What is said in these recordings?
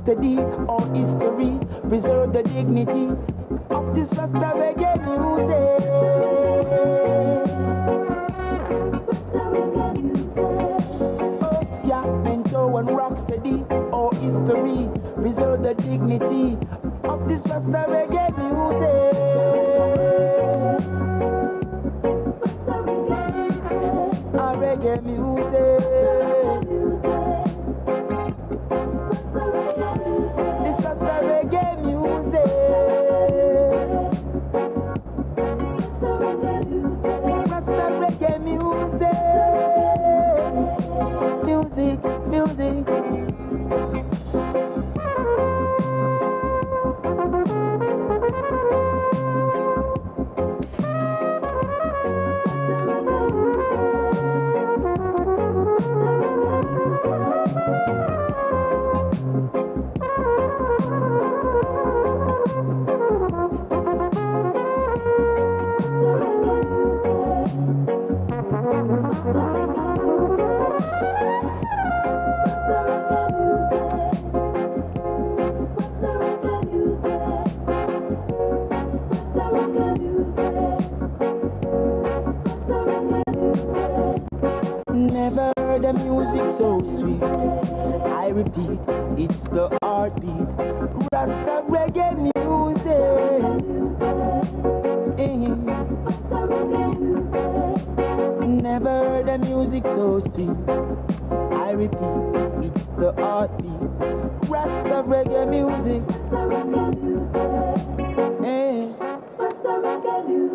steady, our history, preserve the dignity of this Rasta reggae music. Oscar, Mento and Rocksteady, our history, preserve the dignity of this Rasta reggae music. Our reggae music. This Rasta reggae music. Rasta reggae music. Music, music. Never heard the music so sweet. I repeat, it's the heartbeat. Rasta reggae music. Never heard the music so sweet. I repeat, it's the heartbeat. Rasta reggae music. Rasta reggae music.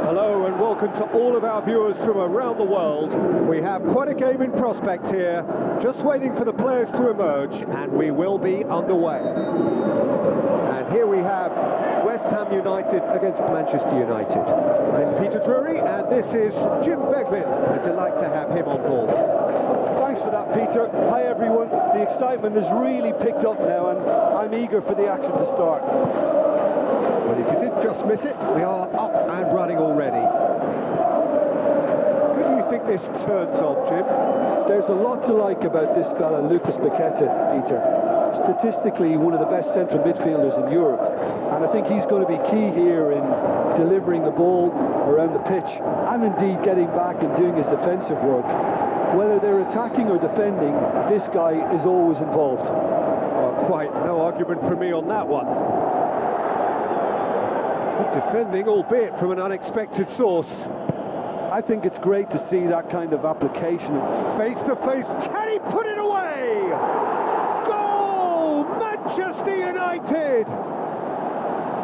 Hello and welcome to all of our viewers from around the world. We have quite a game in prospect here, just waiting for the players to emerge, and we will be underway. And here we have West Ham United against Manchester United. I'm Peter Drury, and this is Jim Beglin. A delight to have him on board. Thanks for that, Peter. Hi everyone. The excitement has really picked up now, and I'm eager for the action to start. Well, if you did just miss it, we are up and running already. Who do you think this turns on, Jim? There's a lot to like about this fella, Lucas Paqueta, Peter. Statistically, one of the best central midfielders in Europe, and I think he's going to be key here in delivering the ball around the pitch, and indeed getting back and doing his defensive work. Whether they're attacking or defending, this guy is always involved. Well, quite no argument from me on that one. Good defending, albeit from an unexpected source. I think it's great to see that kind of application. Face to face, can he put it away? Goal! Manchester United!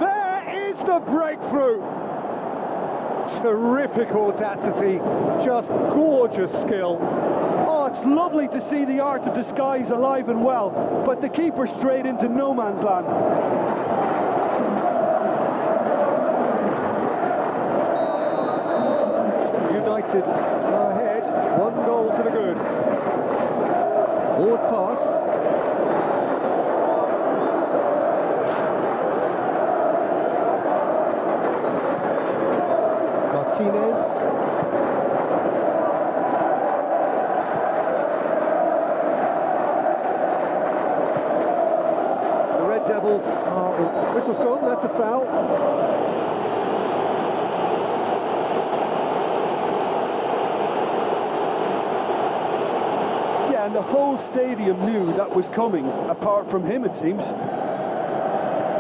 There is the breakthrough! Terrific audacity, just gorgeous skill. Oh, it's lovely to see the art of disguise alive and well, but the keeper straight into no man's land. United are ahead, 1 goal to the good. Forward pass. Martinez. The Red Devils are... Whistle's gone, that's a foul. And the whole stadium knew that was coming, apart from him, it seems.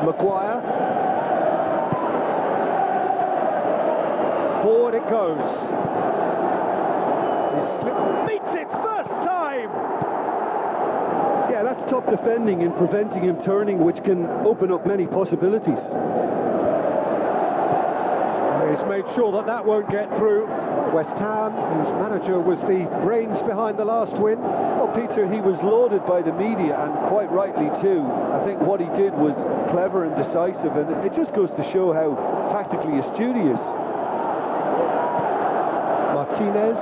Maguire. Forward it goes. He beats it first time. Yeah, that's top defending and preventing him turning, which can open up many possibilities. He's made sure that that won't get through. West Ham, whose manager was the brains behind the last win. Well, Peter, he was lauded by the media, and quite rightly too. I think what he did was clever and decisive, and it just goes to show how tactically astute he is. Martinez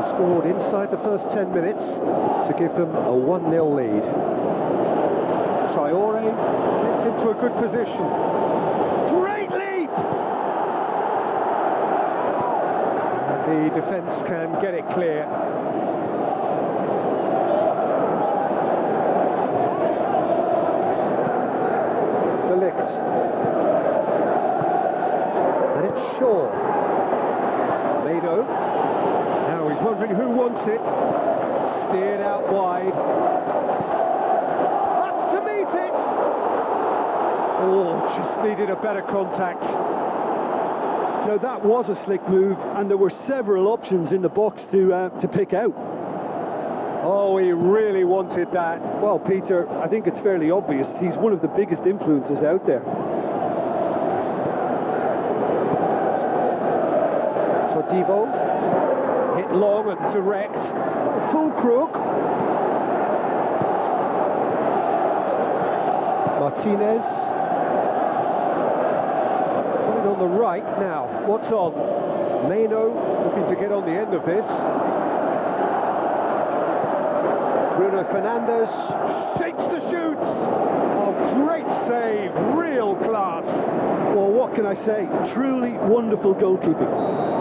scored inside the first 10 minutes to give them a 1-0 lead. Traore gets into a good position. Great leap! And the defence can get it clear. De Ligt. And it's Shaw. Mado. Now he's wondering who wants it. Steered out wide. Up to meet it! Oh, just needed a better contact. Now that was a slick move, and there were several options in the box to pick out. Oh, he really wanted that. Well, Peter, I think it's fairly obvious he's one of the biggest influences out there. Todibo. Hit long and direct. Füllkrug. Martinez. He's put it on the right now. What's on? Mano looking to get on the end of this. Bruno Fernandes shapes the shoot. Oh, great save, real class. Well, what can I say? Truly wonderful goalkeeping.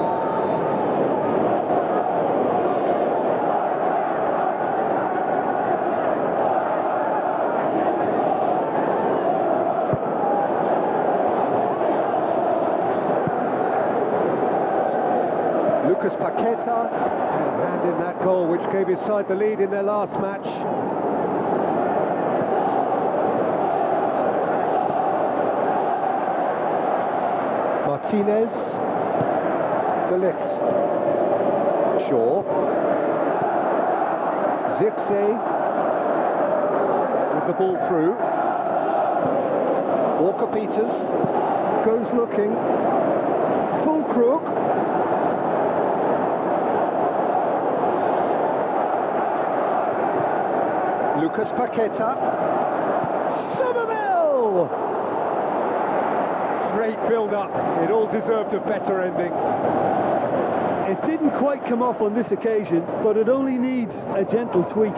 Lucas Paqueta had a hand in that goal which gave his side the lead in their last match. Martinez. De Ligt. Shaw. Zirkzee with the ball through. Walker-Peters goes looking. Füllkrug. Lucas Paqueta. Somerville! Great build-up. It all deserved a better ending. It didn't quite come off on this occasion, but it only needs a gentle tweak.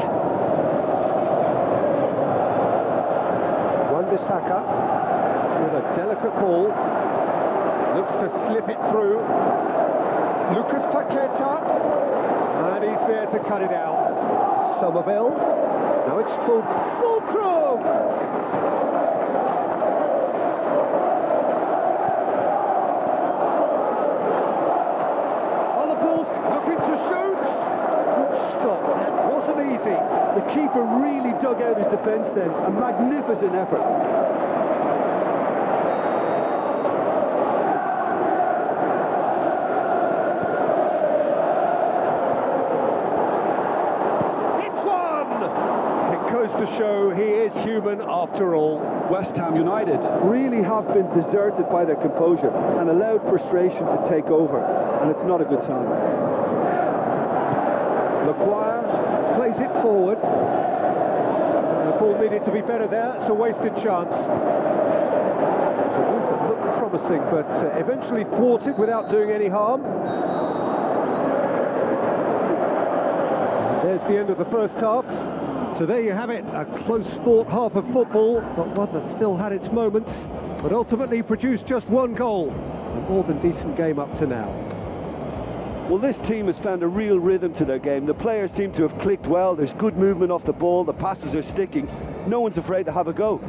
Wan-Bissaka with a delicate ball. Looks to slip it through. Lucas Paqueta. And he's there to cut it out. Somerville. Now it's Füllkrug! On the balls, looking to shoot. Good stop, that wasn't easy. The keeper really dug out his defence then. A magnificent effort. To show he is human after all. West Ham United really have been deserted by their composure and allowed frustration to take over, and it's not a good sign. Maguire plays it forward. The ball needed to be better there. It's a wasted chance. It's a move that looked promising, but eventually thwarted without doing any harm. And there's the end of the first half. So there you have it, a close-fought half of football, but one that still had its moments, but ultimately produced just one goal. A more than decent game up to now. Well, this team has found a real rhythm to their game. The players seem to have clicked well. There's good movement off the ball. The passes are sticking. No one's afraid to have a go.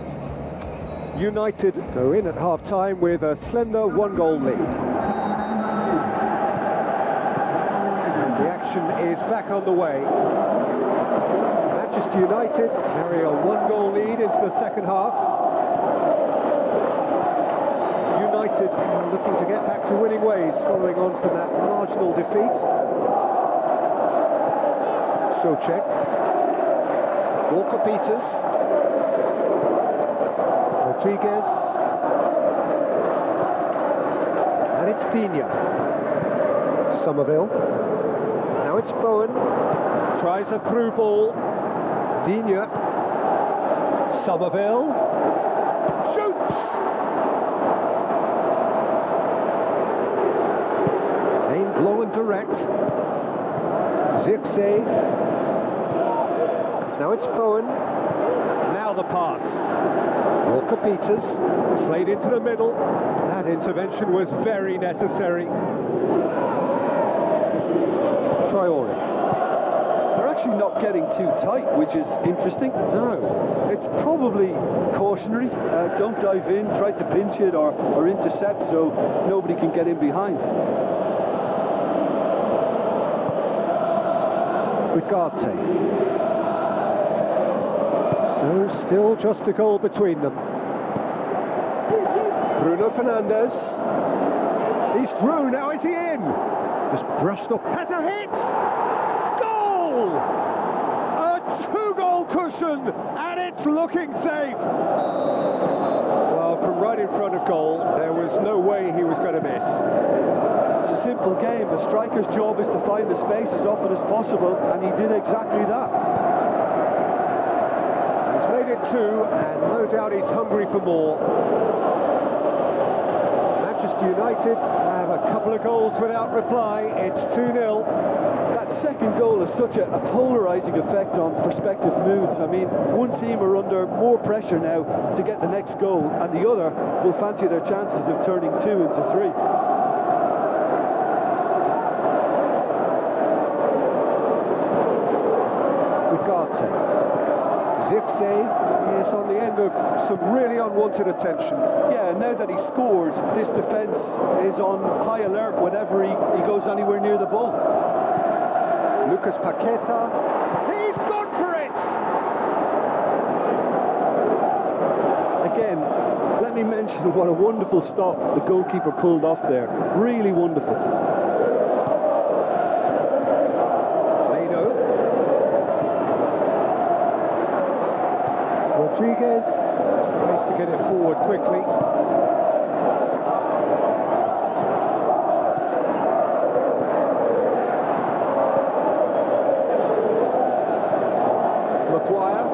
United go in at half-time with a slender one-goal lead. And the action action is back on the way. Manchester United carry a one-goal lead into the second half. United looking to get back to winning ways following on from that marginal defeat. Souček. Walker-Peters. Rodriguez. And it's Digne. Somerville. Now it's Bowen. Tries a through ball. Digne. Somerville. Shoots! Aimed long and direct. Zirkzee. Now it's Bowen. Now the pass. Walker-Peters. Played into the middle. That intervention was very necessary. Traore. They're actually not getting too tight, which is interesting. No. It's probably cautionary. Don't dive in, try to pinch it or intercept so nobody can get in behind. Ugarte. So still just a goal between them. Bruno Fernandes. He's through, now is he in? Just brushed off, has a hit! Goal! A two-goal cushion, and it's looking safe! Well, from right in front of goal, there was no way he was going to miss. It's a simple game. A striker's job is to find the space as often as possible, and he did exactly that. He's made it two, and no doubt he's hungry for more. Manchester United have a couple of goals without reply. It's 2-0. That second goal has such a polarising effect on prospective moods. I mean, one team are under more pressure now to get the next goal, and the other will fancy their chances of turning 2 into 3. Ugarte. Zirkzee is on the end of some really unwanted attention. Yeah, now that he's scored, this defence is on high alert whenever he goes anywhere near the ball. Lucas Paqueta, he's gone for it! Again, let me mention what a wonderful stop the goalkeeper pulled off there. Really wonderful. Rodriguez tries to get it forward quickly. Maguire.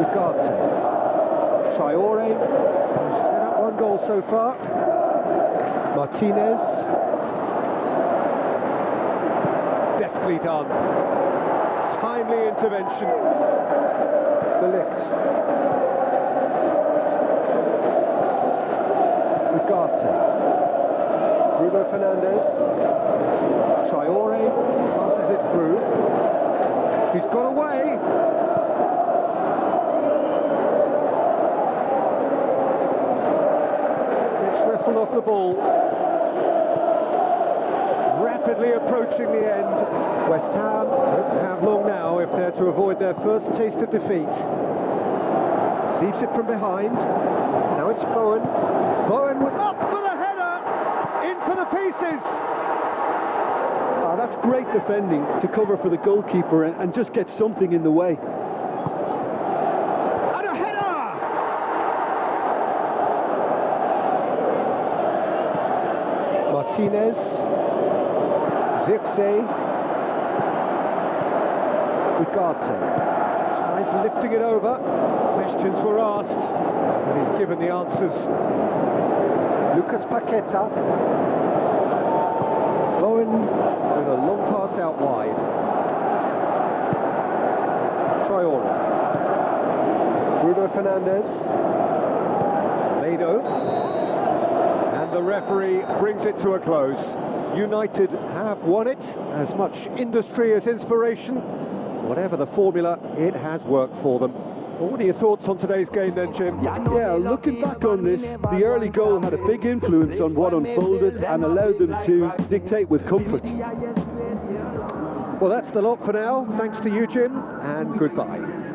Ugarte. Traore, who's set up one goal so far. Martinez. Deftly done. Timely intervention. De Ligt. Ugarte. Bruno Fernandes. Traore passes it through. He's got away. Gets wrestled off the ball. Rapidly approaching the end. West Ham don't have long now if they're to avoid their first taste of defeat. Receives it from behind. Now it's Bowen. Bowen up for the header! In for the pieces! That's great defending to cover for the goalkeeper and just get something in the way. And a header! Martinez. Zirkzee. Ugarte tries lifting it over. Questions were asked, but he's given the answers. Lucas Paqueta. Bowen with a long pass out wide. Traore. Bruno Fernandes. Mado. And the referee brings it to a close. United have won it. As much industry as inspiration. Whatever the formula, it has worked for them. Well, what are your thoughts on today's game then, Jim? Yeah, looking back on this, the early goal had a big influence on what unfolded and allowed them to dictate with comfort. Well, that's the lot for now. Thanks to you, Jim, and goodbye.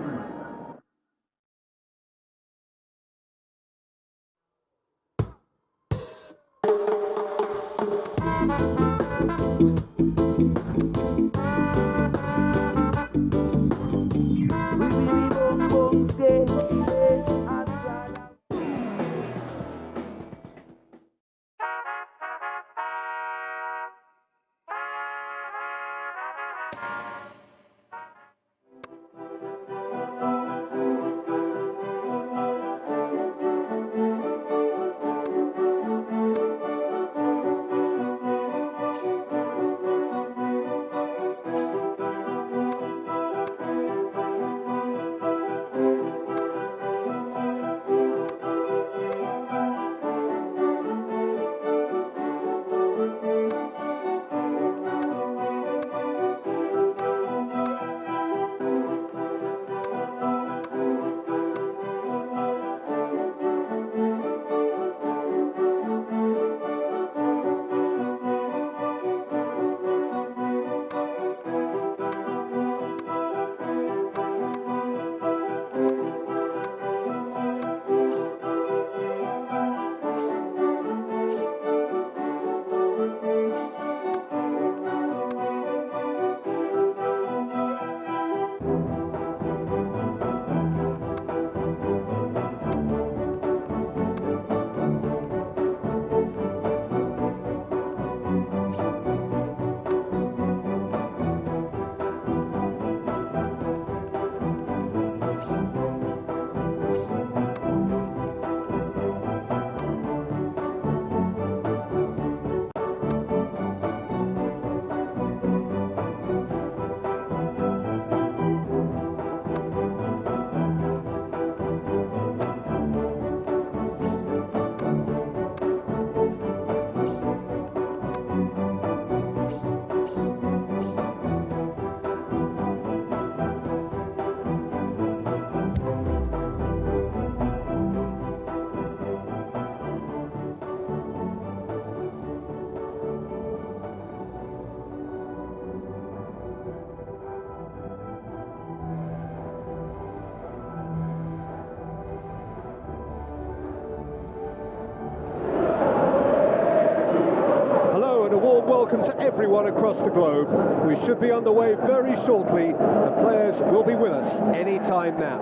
Welcome to everyone across the globe. We should be underway very shortly. The players will be with us any time now.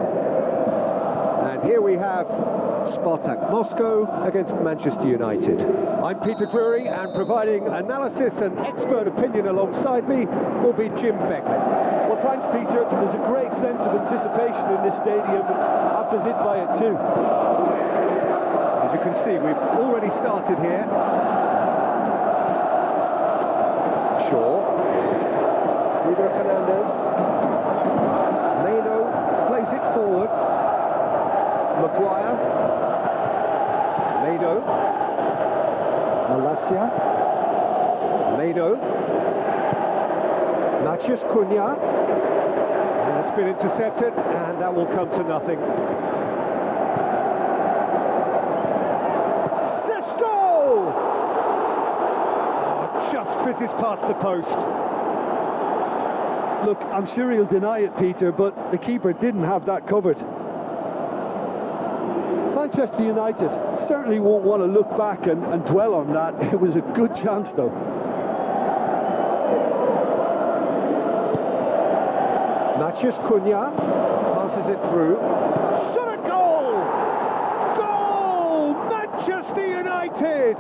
And here we have Spartak Moscow against Manchester United. I'm Peter Drury, and providing analysis and expert opinion alongside me will be Jim Beckley. Well, thanks, Peter. There's a great sense of anticipation in this stadium. I've been hit by it too. As you can see, we've already started here. Shaw, Bruno Fernandes, Meno plays it forward, Maguire, Meno, Malacia, Meno, Matheus Cunha, and it's been intercepted, and that will come to nothing. Just fizzes past the post. Look, I'm sure he'll deny it, Peter, but the keeper didn't have that covered. Manchester United certainly won't want to look back and dwell on that. It was a good chance, though. Matheus Cunha passes it through. Shot a goal! Goal! Manchester United!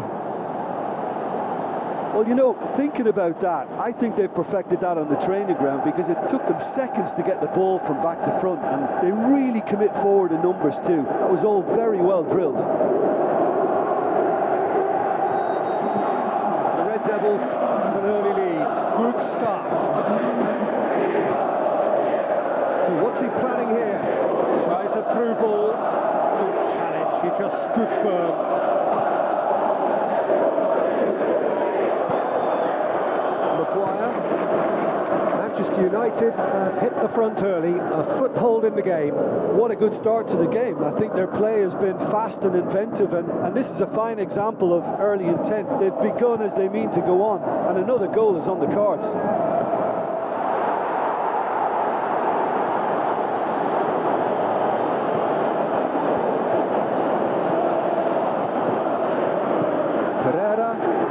Well, you know, thinking about that, I think they've perfected that on the training ground, because it took them seconds to get the ball from back to front, and they really commit forward in numbers too. That was all very well drilled. The Red Devils have an early lead. Good start. So what's he planning here? Tries a through ball. Good challenge. He just stood firm. Manchester United have hit the front early, a foothold in the game. What a good start to the game. I think their play has been fast and inventive, and this is a fine example of early intent. They've begun as they mean to go on, and another goal is on the cards.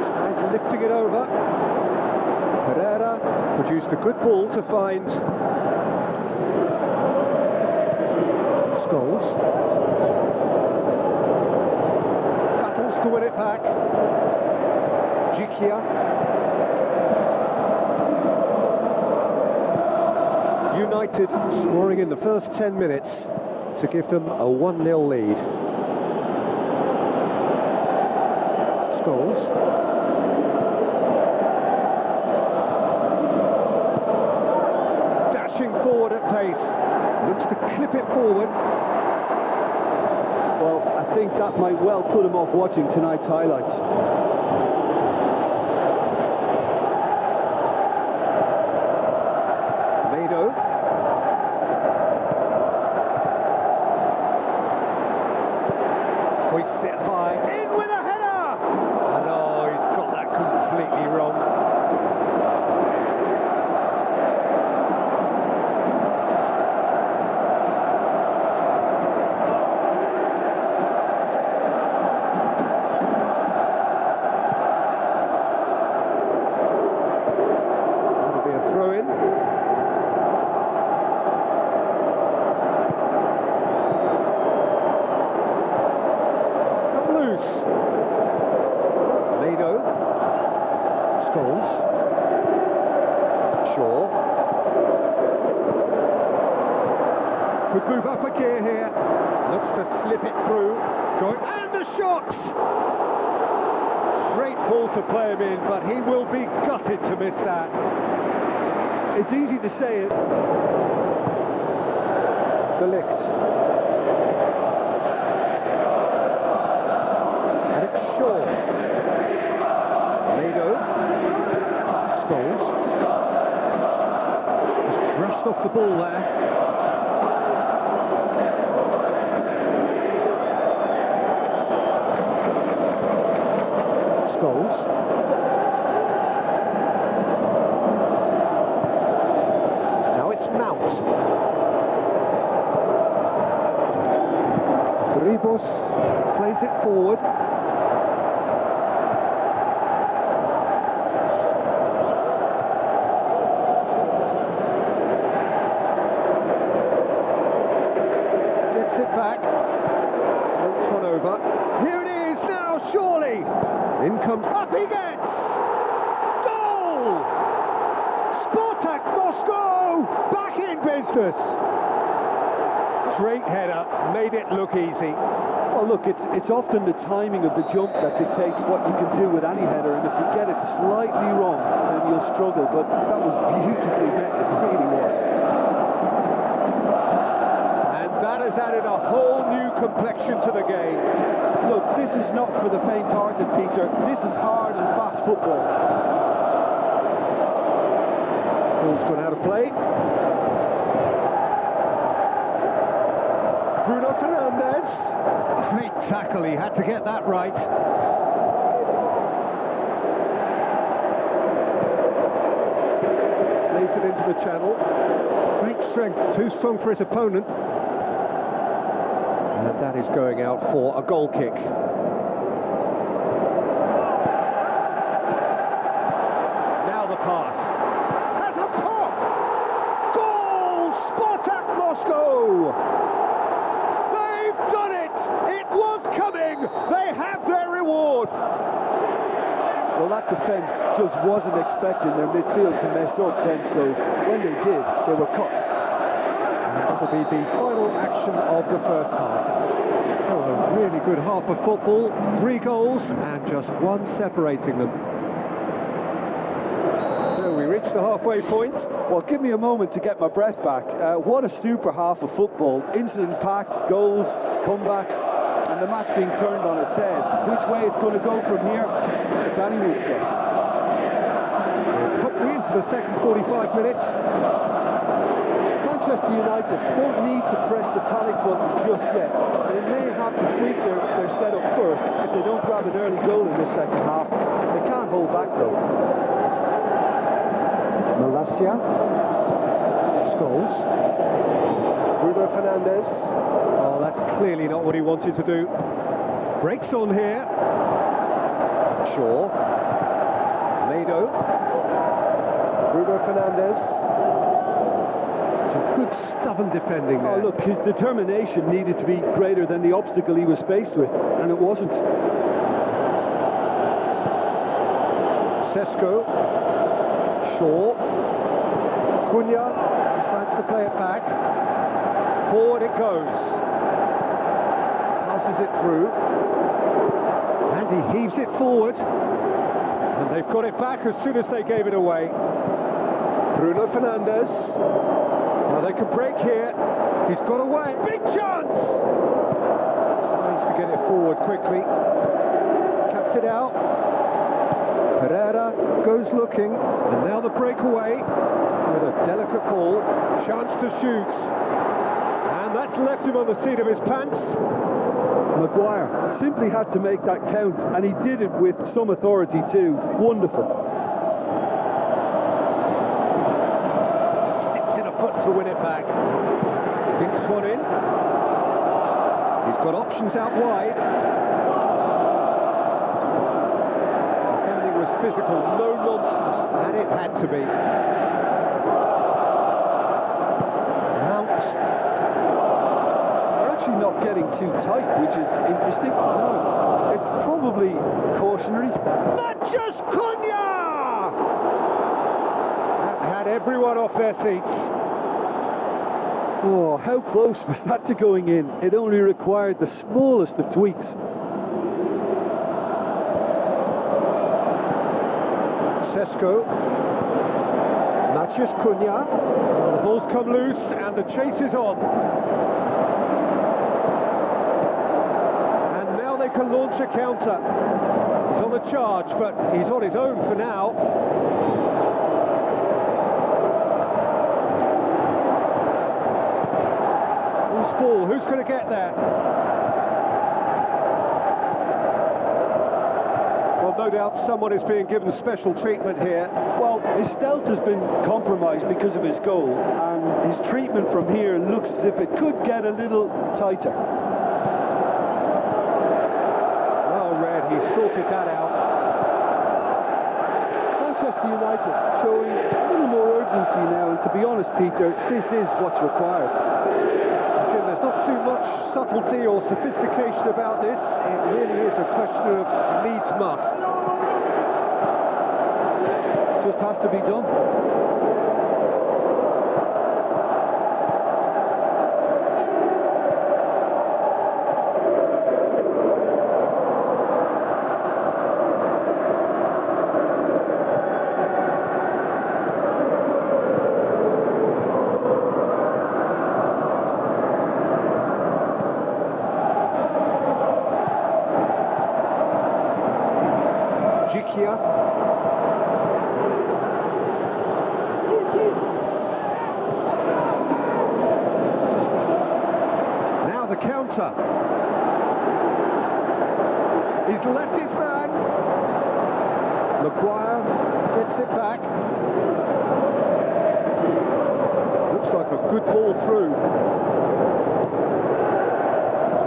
Tries lifting it over. Pereira produced a good ball to find Scholes. Battles to win it back. Jikia. United scoring in the first 10 minutes to give them a 1-0 lead. Scholes. Dashing forward at pace. Looks to clip it forward. Well, I think that might well put him off watching tonight's highlights. Mado. Hoists it high. In with a header! And oh, he's got that completely wrong. Mado. Scholes. Shaw. Could move up a gear here. Looks to slip it through. Going, and the shot! Great ball to play him in, but he will be gutted to miss that. It's easy to say it. De Ligt. And it's Shaw. Mado. Scholes. Just brushed off the ball there. Scholes. Now it's Mount. Ribos plays it forward. Gets it back. Floats one over. Here it is now, surely. In comes, up he gets! Goal! Spartak Moscow back in business. Great header, made it look easy. Well, look, it's often the timing of the jump that dictates what you can do with any header, and if you get it slightly wrong, then you'll struggle, but that was beautifully met, it really was. And that has added a whole new complexion to the game. Look, this is not for the faint-hearted, Peter. This is hard and fast football. Ball's gone out of play. Bruno Fernandes. Great tackle, he had to get that right. Plays it into the channel. Great strength, too strong for his opponent. And that is going out for a goal kick. Now the pass. Has a pop! Goal! Spartak Moscow! They've done it! It was coming! They have their reward! Well, that defence just wasn't expecting their midfield to mess up then, so when they did, they were cut. And that'll be the final action of the first half. So a really good half of football, 3 goals and just one separating them. So we reach the halfway point. Well, give me a moment to get my breath back. What a super half of football. Incident-packed, goals, comebacks, and the match being turned on its head. Which way it's going to go from here, it's anyone's guess. We're properly into the second 45 minutes. Manchester United don't need to press the panic button just yet. They may have to tweak their setup first if they don't grab an early goal in this second half. They can't hold back though. Malacia. Scholes. Bruno Fernandes. Oh, that's clearly not what he wanted to do. Breaks on here. Shaw. Bruno Fernandes. Some good stubborn defending there. Oh, look, his determination needed to be greater than the obstacle he was faced with, and it wasn't. Sesko. Shaw. Cunha decides to play it back. Forward it goes. Passes it through. And he heaves it forward. And they've got it back as soon as they gave it away. Bruno Fernandes. Now they can break here. He's got away. Big chance! Tries to get it forward quickly. Cuts it out. Pereira goes looking. And now the breakaway with a delicate ball. Chance to shoot. And that's left him on the seat of his pants. Maguire simply had to make that count, and he did it with some authority too. Wonderful. Sticks in a foot to win it back. Dinks one in. He's got options out wide. Defending was physical, no nonsense, and it had to be. Mount. Not getting too tight, which is interesting. No, it's probably cautionary. Matheus Cunha! That had everyone off their seats. Oh, how close was that to going in? It only required the smallest of tweaks. Sesko. Matheus Cunha. Well, the ball's come loose and the chase is on. They can launch a counter. He's on the charge, but he's on his own for now. Loose ball, who's going to get there? Well, no doubt someone is being given special treatment here. Well, his stealth has been compromised because of his goal, and his treatment from here looks as if it could get a little tighter. He sorted that out. Manchester United showing a little more urgency now, and to be honest, Peter, this is what's required. Jim, there's not too much subtlety or sophistication about this. It really is a question of needs must. Just has to be done. Jikia. Now the counter. He's left his man. Maguire gets it back. Looks like a good ball through.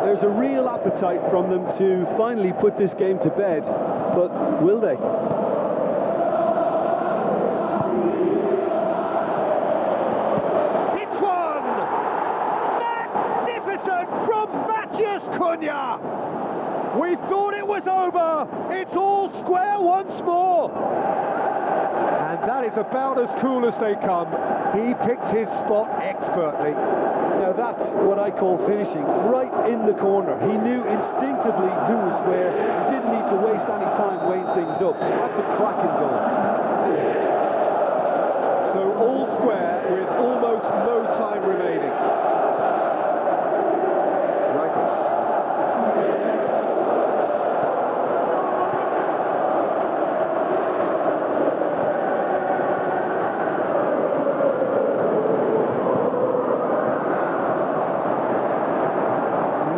There's a real appetite from them to finally put this game to bed, but will they? It's one! Magnificent from Matheus Cunha! We thought it was over. It's all square once more. And that is about as cool as they come. He picked his spot expertly. Now that's what I call finishing, right in the corner. He knew instinctively who was where. He didn't need to waste any time weighing things up. That's a cracking goal. So all square with almost no time remaining.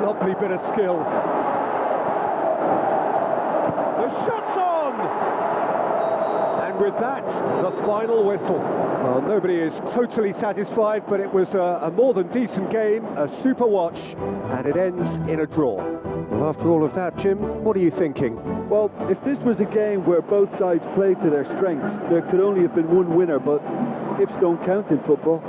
Lovely bit of skill. The shot's on! And with that, the final whistle. Well, nobody is totally satisfied, but it was a more than decent game, a super watch, and it ends in a draw. Well, after all of that, Jim, what are you thinking? Well, if this was a game where both sides played to their strengths, there could only have been one winner, but ifs don't count in football.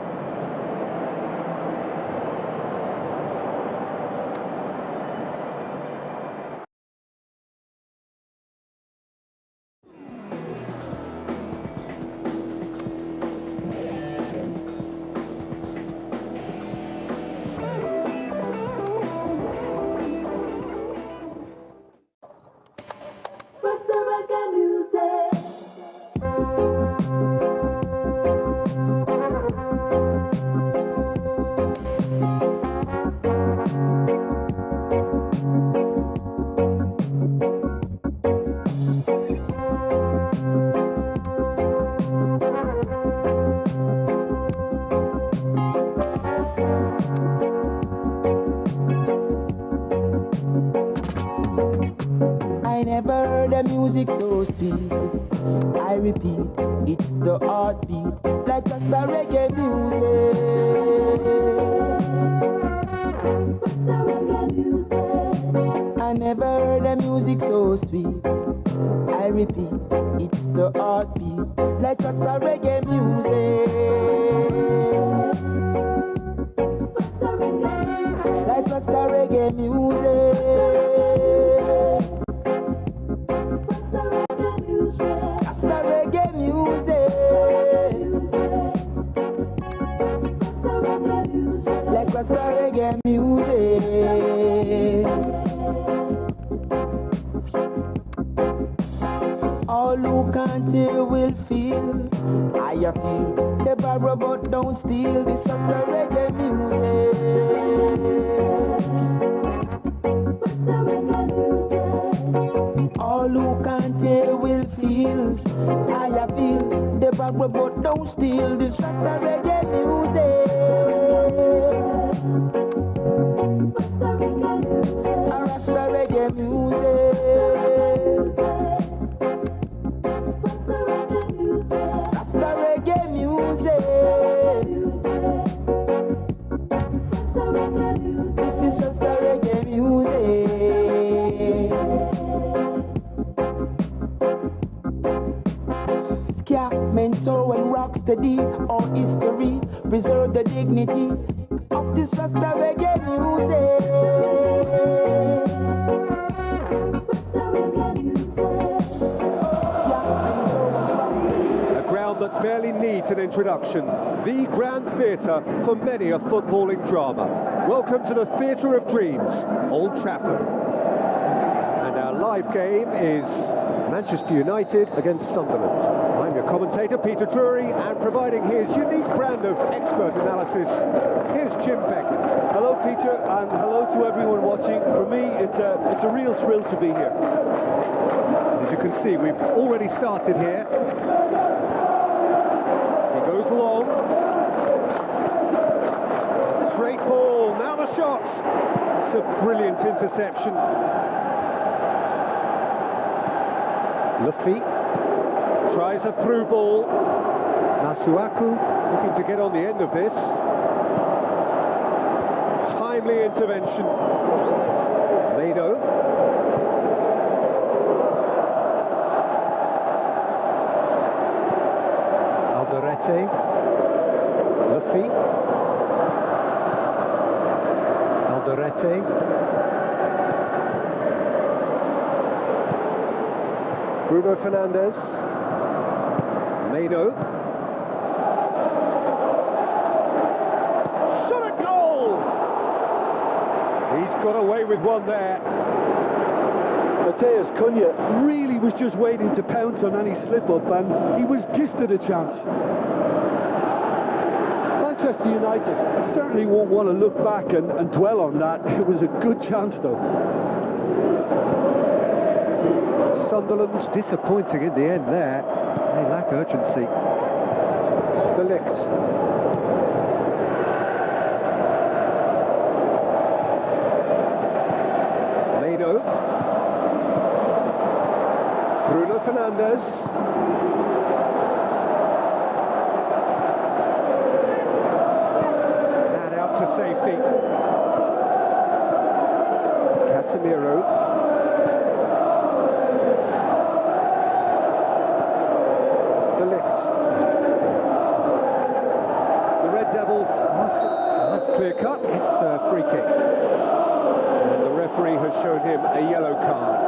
Never heard the music so sweet. I repeat, it's the heartbeat, like a star reggae music. I never heard the music so sweet. I repeat, it's the heartbeat, like a star reggae music. Like a star reggae music. Rasta reggae music. All who can't hear will feel. I appeal, they borrow but don't steal. This Rasta reggae music. All who can't hear will feel. I appeal, they borrow but don't steal. This Rasta reggae music. Rasta reggae music. Rasta reggae music. This is Rasta reggae music. Ska, mentor and rocksteady, our history, preserve the dignity of this Rasta reggae music. A ground that barely needs an introduction, the Grand Theatre for many a footballing drama. Welcome to the Theatre of Dreams, Old Trafford. And our live game is Manchester United against Sunderland. I'm your commentator, Peter Drury, and providing his unique brand of expert analysis, here's Jim Beckman. Hello, Peter, and hello to everyone watching. For me, it's a real thrill to be here. As you can see, we've already started here. He goes long. Straight ball, now the shot. It's a brilliant interception. Luffy tries a through ball. Masuaku looking to get on the end of this. Timely intervention. Mado. Alderete. Luffy. Alderete. Bruno Fernandes. Mado. Shot a goal! He's got away with one there. Matheus Cunha really was just waiting to pounce on any slip-up, and he was gifted a chance. Manchester United certainly won't want to look back and dwell on that. It was a good chance, though. Sunderland disappointing in the end there. They lack urgency. De Ligt. Mado. Bruno Fernandes. And out to safety. Casemiro. De Ligt. The Red Devils, that's clear cut, it's a free kick. And the referee has shown him a yellow card.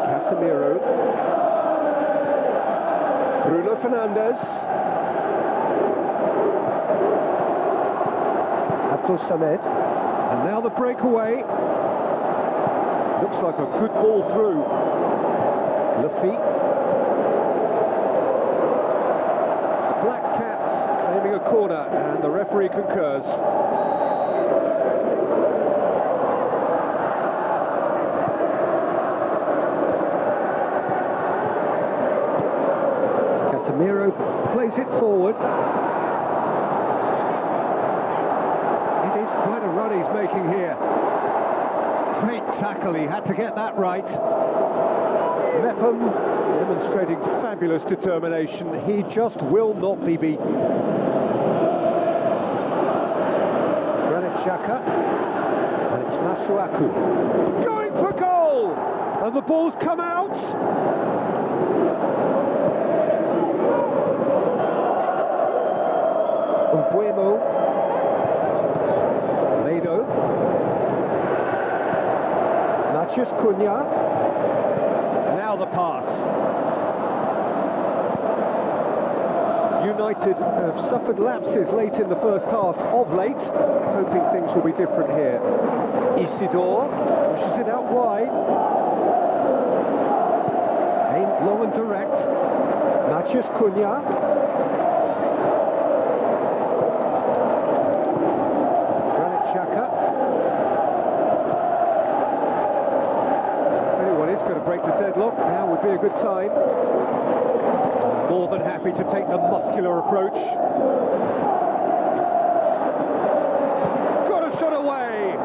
Casemiro. Bruno Fernandes. Abdul Samed. And now the breakaway. Looks like a good ball through. Lafitte. The Black Cats claiming a corner, and the referee concurs. Casemiro plays it forward. It is quite a run he's making here. Great tackle, he had to get that right. Mepham demonstrating fabulous determination. He just will not be beaten. Granit Xhaka, and it's Masuaku. Going for goal! And the ball's come out. Mbeumo. Mado. Matheus Cunha. Now the pass. United have suffered lapses late in the first half of late, hoping things will be different here. Isidore pushes it out wide. Aimed long and direct. Matheus Cunha. Xhaka. If anyone is going to break the deadlock, now would be a good time. More than happy to take the muscular approach. Got a shot away!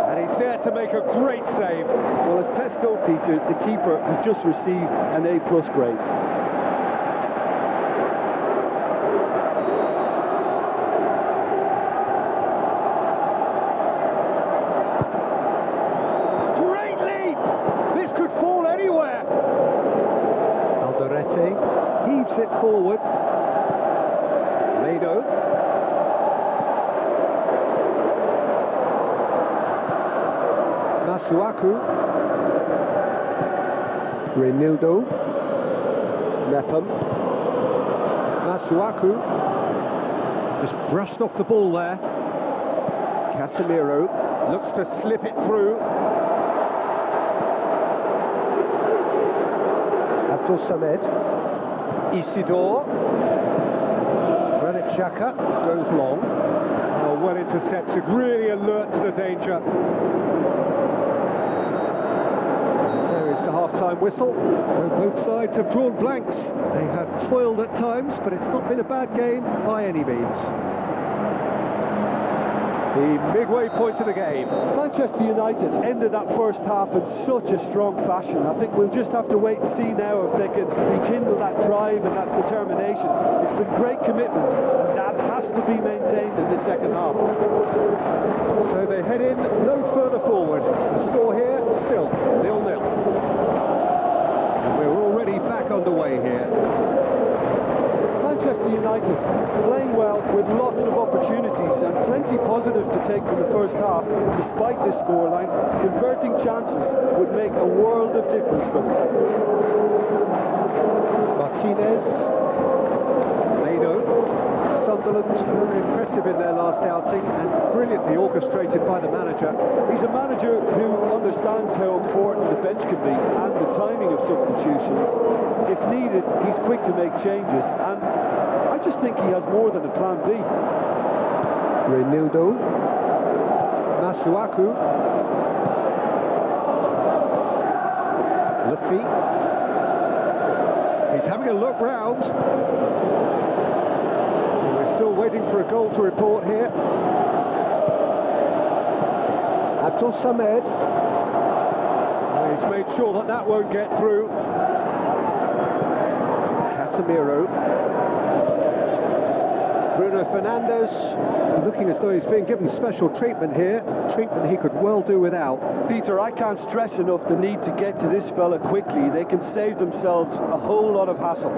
And he's there to make a great save. Well, as Tesco, Peter, the keeper has just received an A+ grade. Heaves it forward. Mado. Masuaku. Reinildo. Mepham. Masuaku. Just brushed off the ball there. Casemiro looks to slip it through. Abdul Samed. Isidore. Granit Xhaka goes long. Oh, well intercepted, really alert to the danger. There is the half-time whistle. So both sides have drawn blanks. They have toiled at times, but it's not been a bad game by any means. The midway point of the game. Manchester United ended that first half in such a strong fashion. I think we'll just have to wait and see now if they can rekindle that drive and that determination. It's been great commitment, and that has to be maintained in the second half. So they head in no further forward. The score here still 0-0. And we're already back underway here. Manchester United playing well with lots of opportunities and plenty positives to take from the first half. Despite this scoreline, converting chances would make a world of difference for them. Martinez, Mado, Sunderland very impressive in their last outing and brilliantly orchestrated by the manager. He's a manager who understands how important the bench can be and the timing of substitutions. If needed, he's quick to make changes, and I just think he has more than a plan B. Reinildo, Masuaku, Lafitte. He's having a look round. We're still waiting for a goal to report here. Abdul Samed. He's made sure that that won't get through. Casemiro. Bruno Fernandes, looking as though he's being given special treatment here, treatment he could well do without. Peter, I can't stress enough the need to get to this fella quickly. They can save themselves a whole lot of hassle.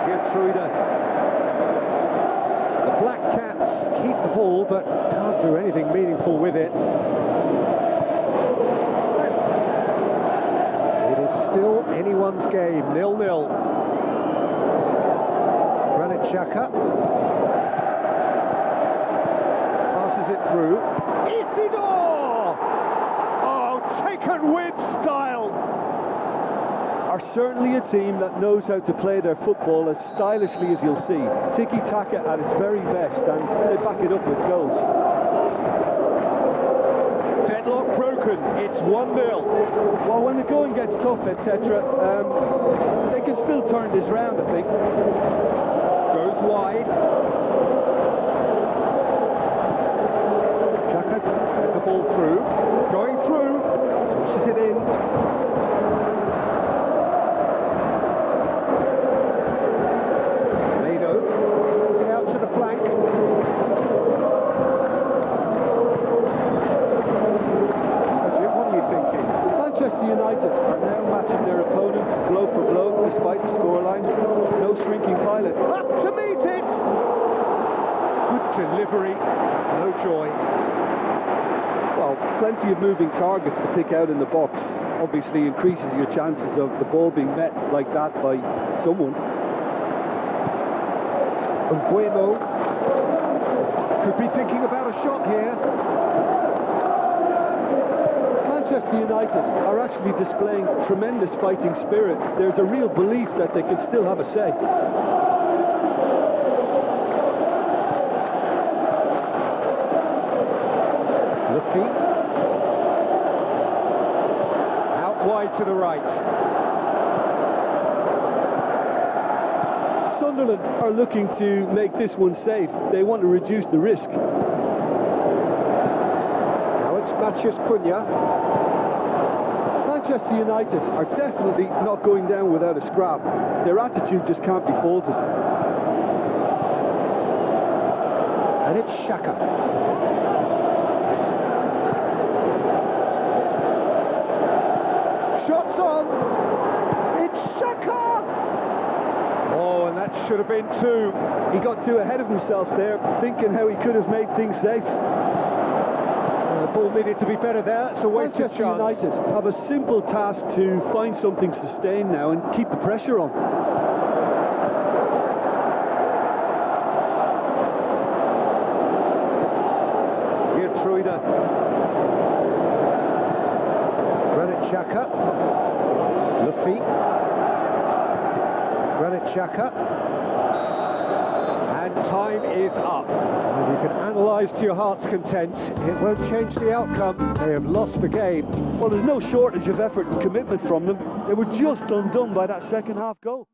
Gertrude. The Black Cats keep the ball but can't do anything meaningful with it. Still anyone's game, 0-0. Granit Xhaka passes it through. Isidore! Oh, taken with style! Are certainly a team that knows how to play their football as stylishly as you'll see. Tiki-taka at its very best, and they back it up with goals. Deadlock broken, it's 1-0. Well, when the going gets tough, etc., they can still turn this round, I think. Goes wide. Xhaka with the ball through. Going through. Pushes it in. Mado plays it out to the flank. Manchester United are now matching their opponents blow for blow despite the scoreline. No shrinking violet. Up to meet it! Good delivery, no joy. Well, plenty of moving targets to pick out in the box. Obviously increases your chances of the ball being met like that by someone. Mbeumo could be thinking about a shot here. Manchester United are actually displaying tremendous fighting spirit. There's a real belief that they can still have a say. Luffy. Out wide to the right. Sunderland are looking to make this one safe. They want to reduce the risk. Now it's Matheus Cunha. Manchester United are definitely not going down without a scrap. Their attitude just can't be faulted. And it's Xhaka. Shots on! It's Xhaka! Oh, and that should have been two. He got too ahead of himself there, thinking how he could have made things safe. The ball needed to be better there, so wasted Manchester chance. United have a simple task to find something sustained now and keep the pressure on. Gertrude. Granit Xhaka. Luffy. Granit Xhaka. And time is up. And you can analyse to your heart's content. It won't change the outcome. They have lost the game. Well, there's no shortage of effort and commitment from them. They were just undone by that second half goal.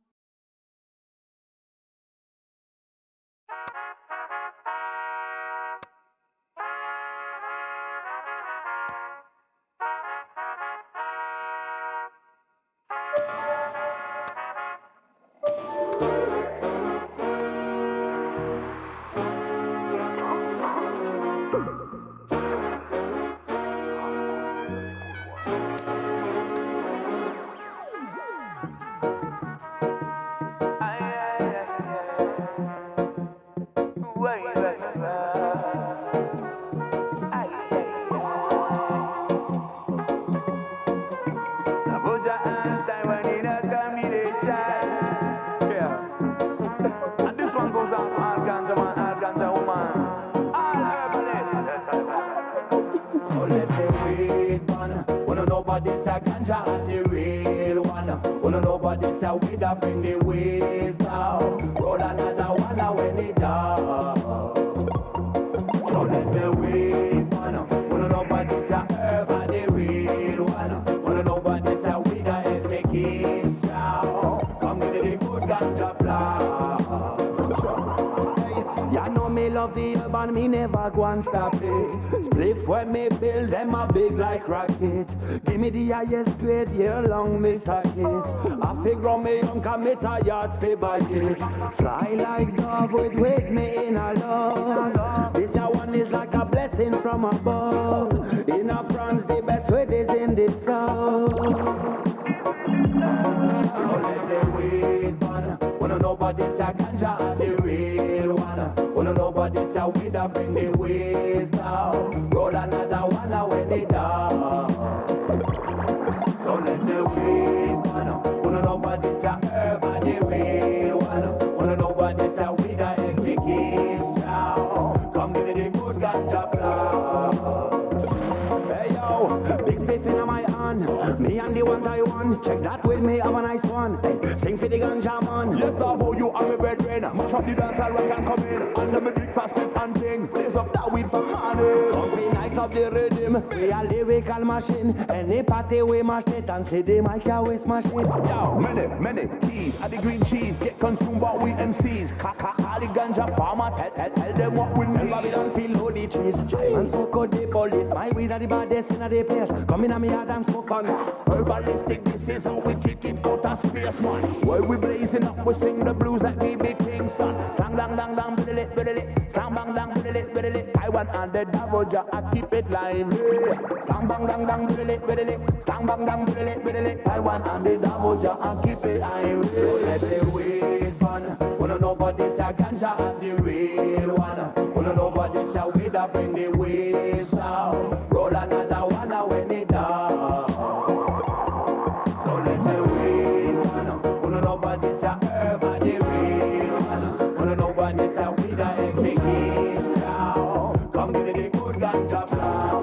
Nobody's a ganja and the real one. Wanna nobody's a weed up in the waist now. Roll another one when it down. So let the weed one. Wanna nobody's a herb and the real one. Wanna nobody's a weed and make it strong. Come with the good ganja plan. You know me love love the urban, me never go and stop it. Spliff when me build them a big like rocket. Give me the highest grade, year long me stack it. I figure me young commit a yard fi buy it. Fly like dove with me in a love. This a one is like a blessing from above. In a France the best way is in the south. So let the weed burn. Wanna nobody say ganja are the real one. Wanna nobody say weed a bring the waste down. Roll another one when they down. So let the weed burn. Wanna nobody say herb are the real one. Wanna nobody say weed a efficacious. Come give me the good ganja blood. Hey yo, big spliff in my hand. Me and the one I want. Check that with me, have a nice one. Hey, sing for the ganja man. Yes, love how you are my brethren. Mash up the dance and rock and come in. Under me big fast spliff and ting. Blaze up that weed for money. Come be nice of the rhythm. We a lyrical machine. Any party we mash it and see the mic ya we smash it. Yo, many keys. At the green cheese get consumed by we MCs. Kaka, all the ganja farmer. Tell them what we need. Babylon feel low the trees. And smoke out the police. My weed are the baddest in the place. Come in a me yard and smoke on us. Herbalistic, this is how we kick it out of space, man. While we blazing up, we sing the blues like B.B. King, son. Slang, dang, dang, dang, biddle, biddle. Slang, bang, dang, biddle, biddle. Taiwan and the Davoja, I keep it lively. Slang, bang, dang, dang, biddle, biddle. Slang, bang, dang, biddle, biddle. Taiwan and the Davoja, I keep it lively. Let the weed burn. Wanna nobody say ganja are the real one. Wanna nobody say weed a bring the waste down. Roll another one when it down. So let the weed burn. Wanna nobody say herb are the real one. Wanna nobody say weed a efficacious. Come give me the good ganja blood.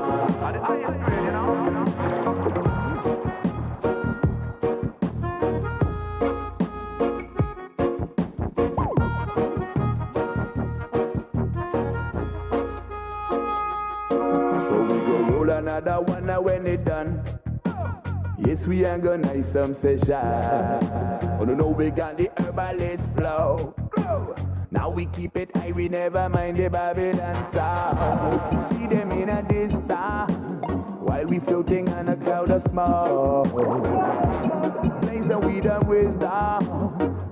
So we go roll another one when it done. Yes, we are gonna nice some session. Oh no, we got the herbalist flow. Now we keep it high, we never mind the Babylon sound. See them in a distance while we floating on a cloud of smoke. Blaze the weed of wisdom.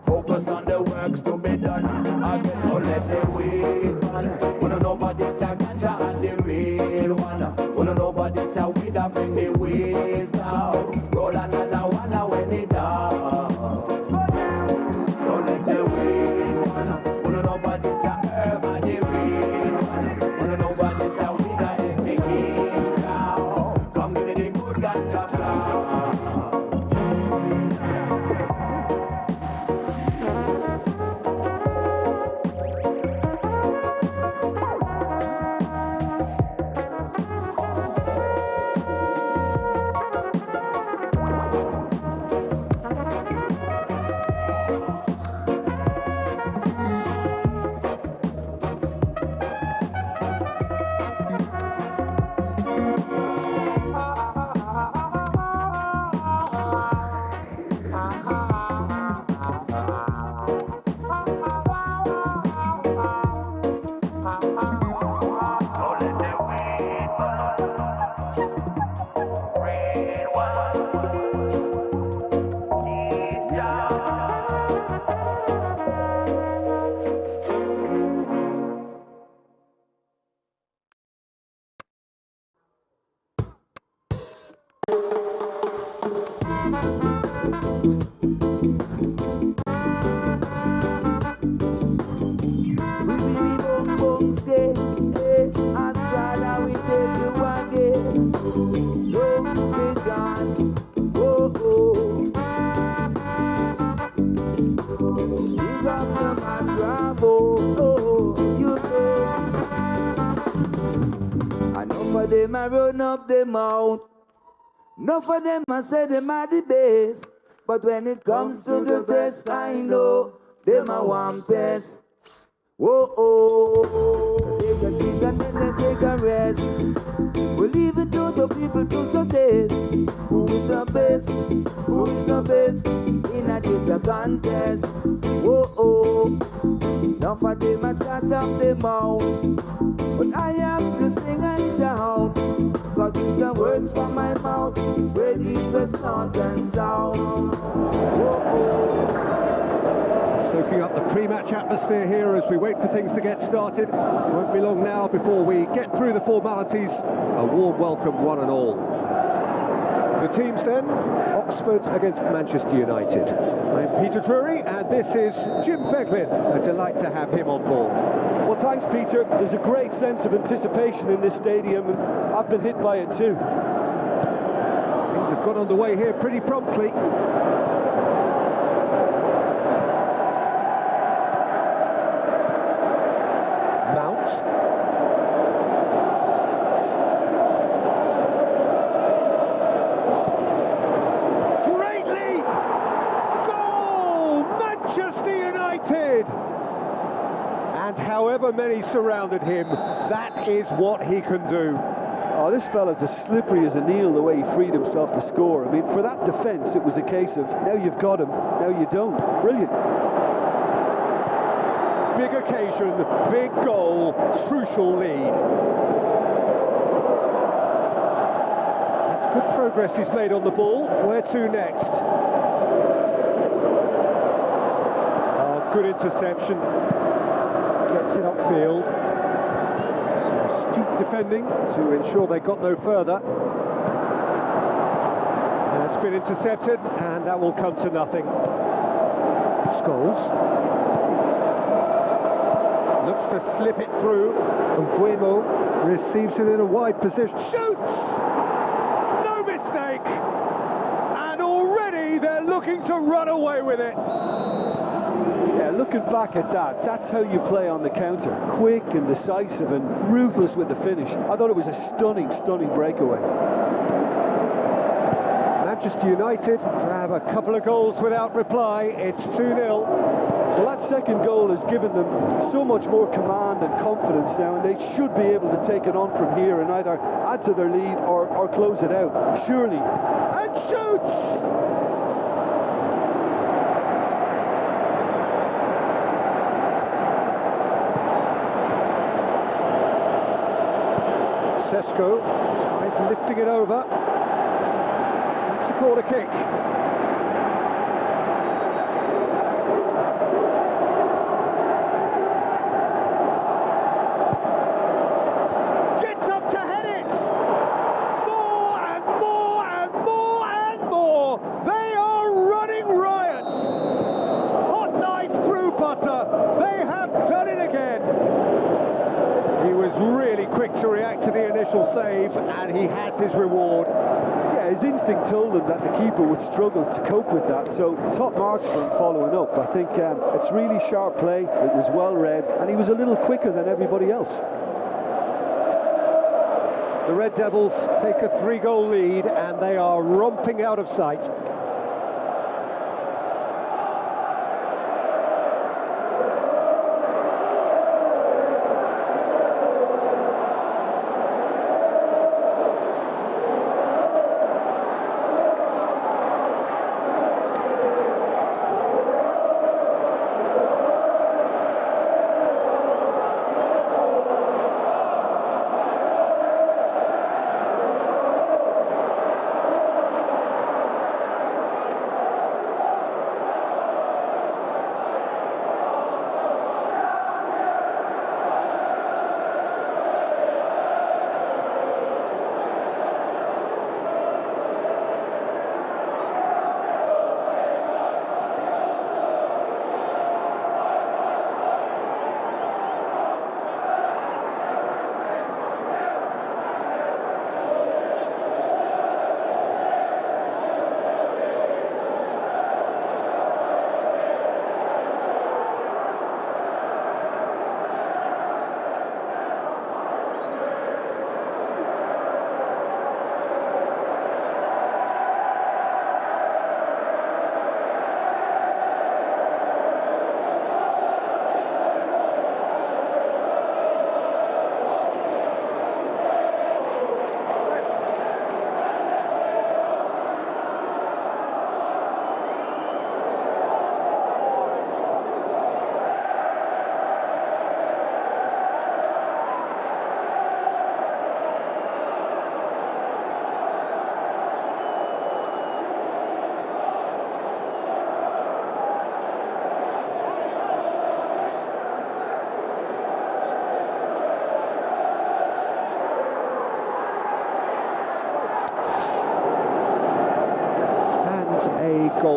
Focus on the works to be done. Again, So let the weed burn. Wanna nobody say ganja are the real one. Wanna nobody say weed a bring the waste down. Roll another one when it down. So let the weed burn. Wanna nobody say herb are the real one. Wanna nobody say weed a efficacious. Come give me the good ganja blood. Them a run up the mouth. Enough of them a say them are the best. But when it comes to the test, I know them a one best. Whoa, oh, take a seat and then they take a rest. We'll leave it to the the people to suggest who is the best, who is the best in a this contest. Oh, oh, now for them I chat up the mouth, but I have to sing and shout, cause it's the words from my mouth, spread east, west, north and south. Oh, oh. Soaking up the pre-match atmosphere here as we wait for things to get started. Won't be long now before we get through the formalities. A warm welcome, one and all. The teams then, Oxford against Manchester United. I'm Peter Drury, and this is Jim Beglin. A delight to have him on board. Well, thanks, Peter. There's a great sense of anticipation in this stadium, and I've been hit by it too. Things have got underway here pretty promptly. Great leap! Goal! Manchester United! And however many surrounded him, that is what he can do. Oh, this fella's as slippery as a Neil, the way he freed himself to score. I mean, for that defence, it was a case of, now you've got him, now you don't. Brilliant. Big occasion, big goal, crucial lead. That's good progress he's made on the ball. Where to next? Oh, good interception. Gets it upfield. Some astute defending to ensure they got no further. It's been intercepted, and that will come to nothing. Scholes looks to slip it through, and Guemo receives it in a wide position. Shoots! No mistake! And already they're looking to run away with it. Yeah, looking back at that, that's how you play on the counter. Quick and decisive and ruthless with the finish. I thought it was a stunning, stunning breakaway. Manchester United grab a couple of goals without reply. It's 2-0. Well, that second goal has given them so much more command and confidence now, and they should be able to take it on from here and either add to their lead or close it out, surely. And shoots! Sesko tries lifting it over. That's a corner kick. Really quick to react to the initial save, and he has his reward. Yeah, his instinct told him that the keeper would struggle to cope with that, so top marks for him following up. I think it's really sharp play, it was well read, and he was a little quicker than everybody else. The Red Devils take a 3-goal lead, and they are romping out of sight.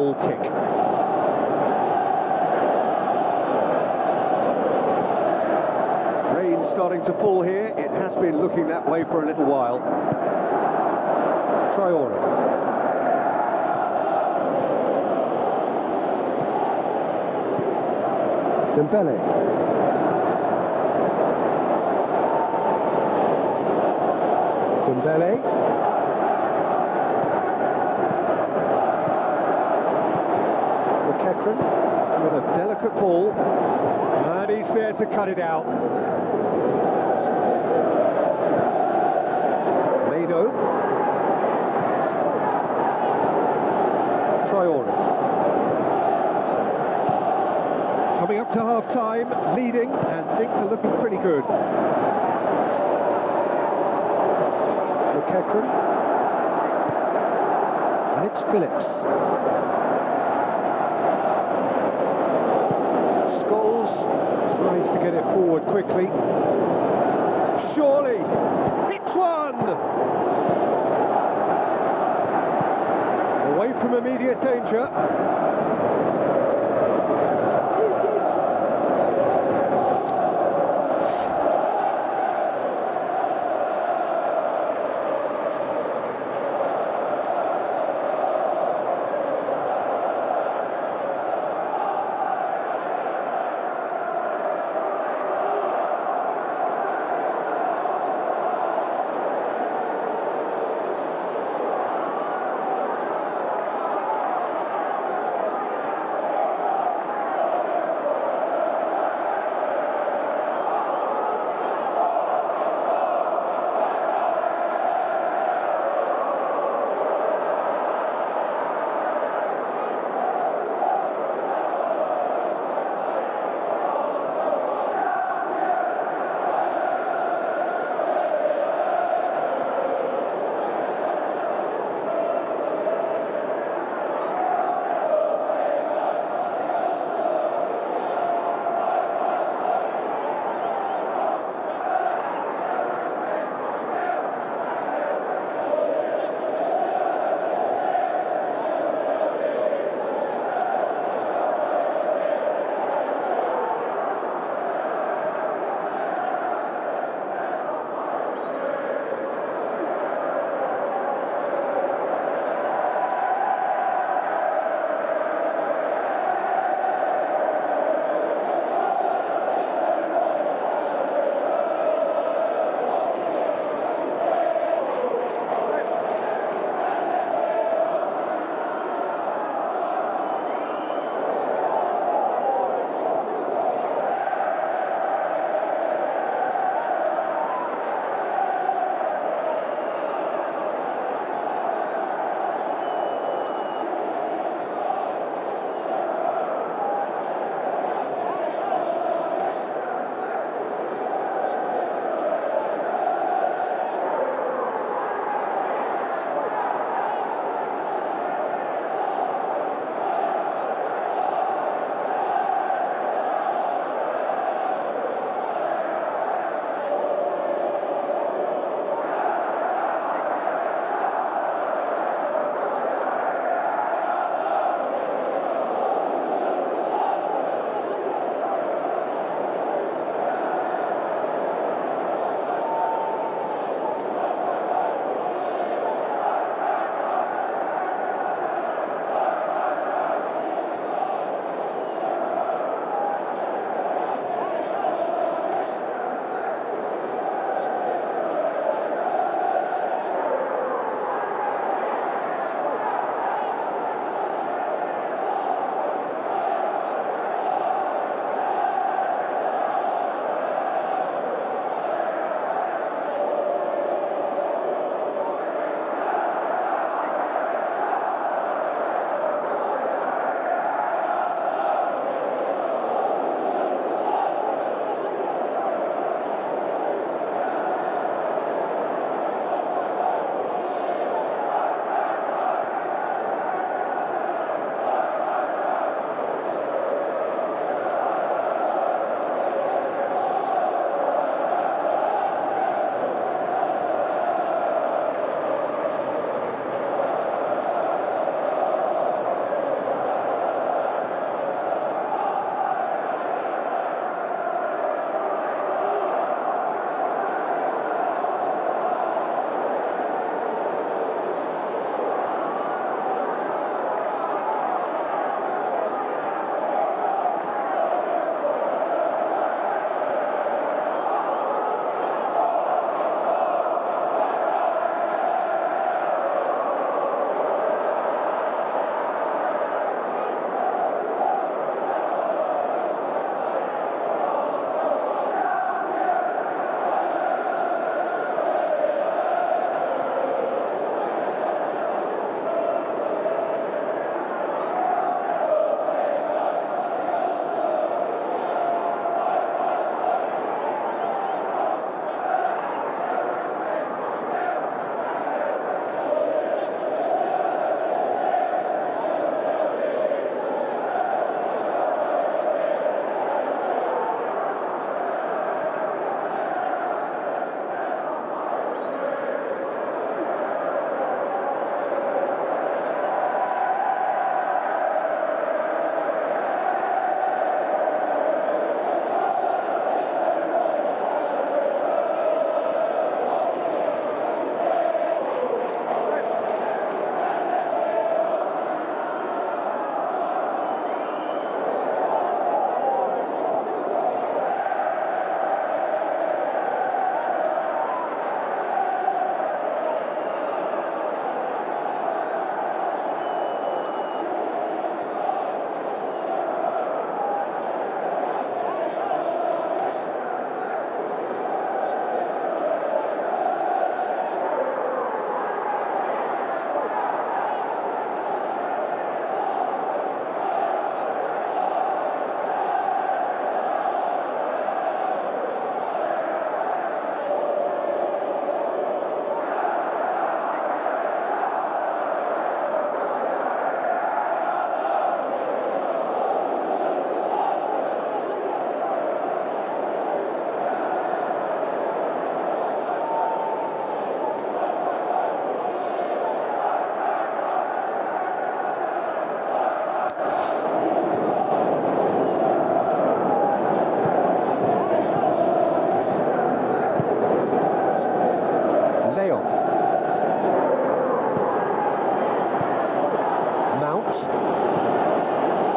goal kick. Rain starting to fall here. It has been looking that way for a little while. Traore. Dembele. Dembele. McEachran with a delicate ball. And he's there to cut it out. Meno. Traore. Coming up to half-time, leading, and things are looking pretty good. McEachran. And it's Phillips. Scholes tries to get it forward quickly. Surely hits one! Away from immediate danger.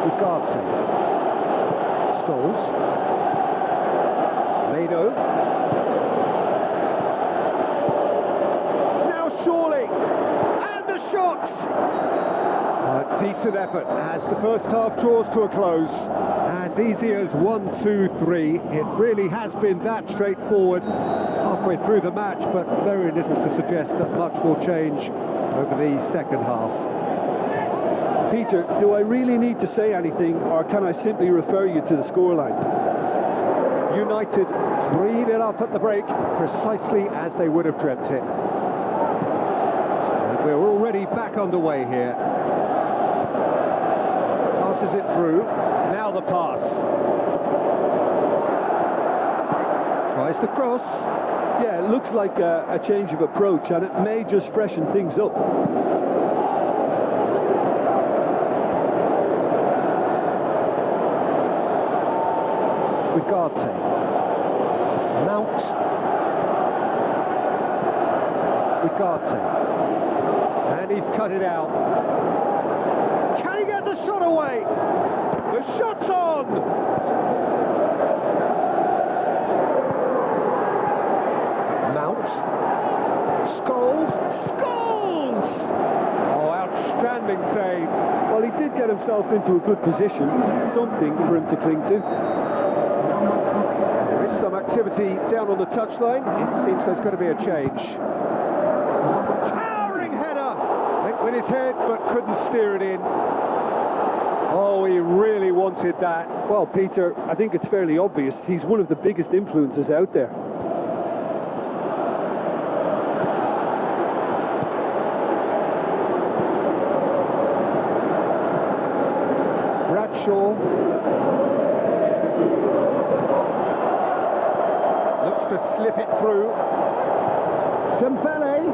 Ugarte. Scholes. Meno. Now Shawley. And the shot! Decent effort as the first half draws to a close. As easy as 1, 2, 3. It really has been that straightforward halfway through the match, but very little to suggest that much will change over the second half. Peter, do I really need to say anything, or can I simply refer you to the scoreline? United 3-0 up at the break, precisely as they would have dreamt it. And we're already back underway here. Passes it through, now the pass. Tries the cross. Yeah, it looks like a change of approach, and it may just freshen things up. Ugarte. Mount. Ugarte. And he's cut it out. Can he get the shot away? The shot's on! Mount. Scholes. Scholes! Oh, outstanding save. Well, he did get himself into a good position, something for him to cling to. There is some activity down on the touchline. It seems there's going to be a change. Towering header! Went with his head, but couldn't steer it in. Oh, he really wanted that. Well, Peter, I think it's fairly obvious. He's one of the biggest influences out there. Bradshaw. Looks to slip it through. Dembele.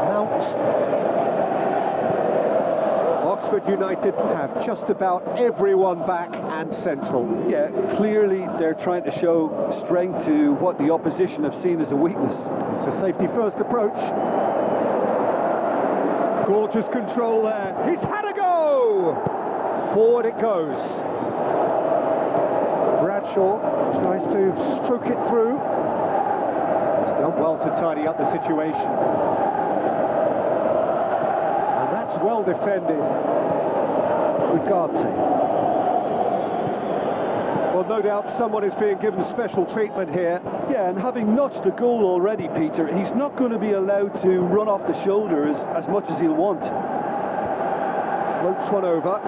Mount. Oxford United have just about everyone back and central. Yeah, clearly they're trying to show strength to what the opposition have seen as a weakness. It's a safety-first approach. Gorgeous control there. He's had a go! Forward it goes. Bradshaw tries to stroke it through. He's done well to tidy up the situation. And that's well defended. Ugarte. Well, no doubt someone is being given special treatment here. Yeah, and having notched a goal already, Peter, he's not going to be allowed to run off the shoulder as much as he'll want. Floats one over.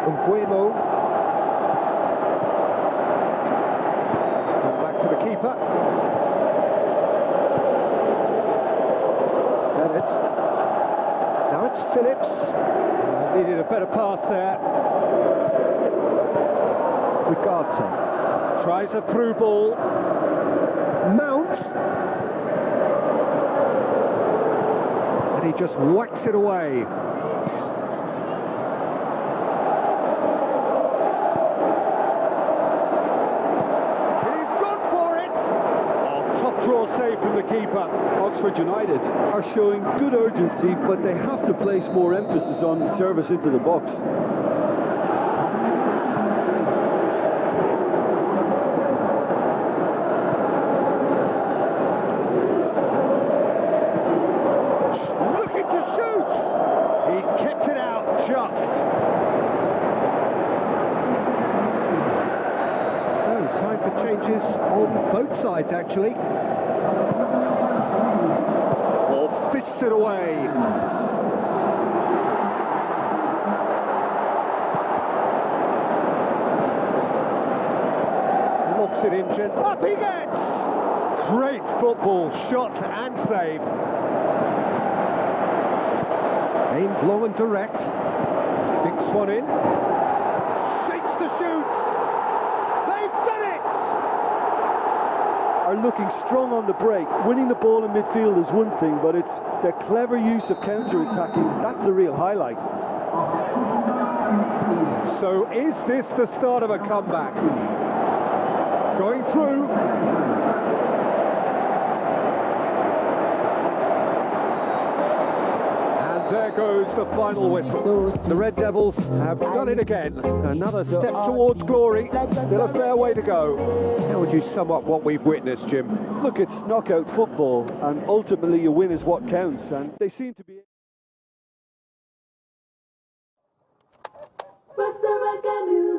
Umbuemo. Come back to the keeper. Bennett. Now it's Phillips. Needed a better pass there. Ugarte. Tries a through ball. Mount. And he just whacks it away. Draw save from the keeper. Oxford United are showing good urgency, but they have to place more emphasis on service into the box. Looking to shoot! He's kept it out just. So, time for changes on both sides, actually. Or fists it away. Lobs it in, up he gets! Great football, shot and save. Aimed long and direct. Dinks one in. Shapes the shoots. They've done it! Are looking strong on the break. Winning the ball in midfield is one thing, but it's their clever use of counter-attacking. That's the real highlight. So is this the start of a comeback? Going through. And there goes the final whistle. The Red Devils have done it again. Another step towards glory. Still a fair way to go. How would you sum up what we've witnessed, Jim? Look, it's knockout football, and ultimately a win is what counts, and they seem to be... Rasta Rock and